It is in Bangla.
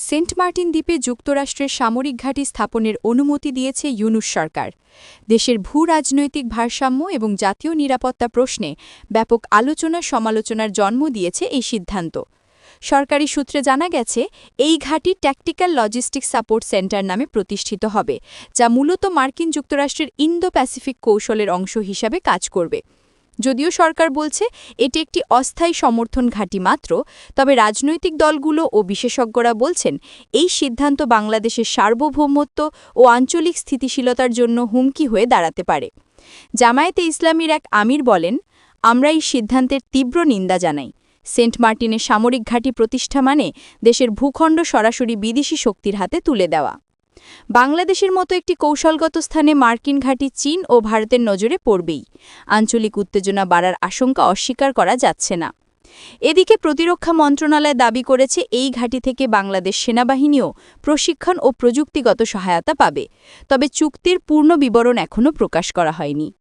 সেন্ট মার্টিন দ্বীপে যুক্তরাষ্ট্রের সামরিক ঘাঁটি স্থাপনের অনুমতি দিয়েছে ইউনূস সরকার। দেশের ভূ-রাজনৈতিক ভারসাম্য এবং জাতীয় নিরাপত্তা প্রশ্নে ব্যাপক আলোচনা-সমালোচনার জন্ম দিয়েছে এই সিদ্ধান্ত। সরকারি সূত্রে জানা গেছে, এই ঘাঁটি ট্যাকটিক্যাল লজিস্টিক্স সাপোর্ট সেন্টার নামে প্রতিষ্ঠিত হবে, যা মূলত মার্কিন যুক্তরাষ্ট্রের ইন্দো-প্যাসিফিক কৌশলের অংশ হিসাবে কাজ করবে। যদিও সরকার বলছে এটি একটি অস্থায়ী সমর্থন ঘাঁটি মাত্র, তবে রাজনৈতিক দলগুলো ও বিশেষজ্ঞরা বলছেন এই সিদ্ধান্ত বাংলাদেশের সার্বভৌমত্ব ও আঞ্চলিক স্থিতিশীলতার জন্য হুমকি হয়ে দাঁড়াতে পারে। জামায়াতে ইসলামীর এক আমির বলেন, আমরা এই সিদ্ধান্তের তীব্র নিন্দা জানাই। সেন্ট মার্টিনে সামরিক ঘাঁটি প্রতিষ্ঠা মানে দেশের ভূখণ্ড সরাসরি বিদেশি শক্তির হাতে তুলে দেওয়া। বাংলাদেশের মতো একটি কৌশলগত স্থানে মার্কিন ঘাঁটি চীন ও ভারতের নজরে পড়বেই। আঞ্চলিক উত্তেজনা বাড়ার আশঙ্কা অস্বীকার করা যাচ্ছে না। এদিকে প্রতিরক্ষা মন্ত্রণালয় দাবি করেছে, এই ঘাঁটি থেকে বাংলাদেশ সেনাবাহিনীও প্রশিক্ষণ ও প্রযুক্তিগত সহায়তা পাবে, তবে চুক্তির পূর্ণ বিবরণ এখনও প্রকাশ করা হয়নি।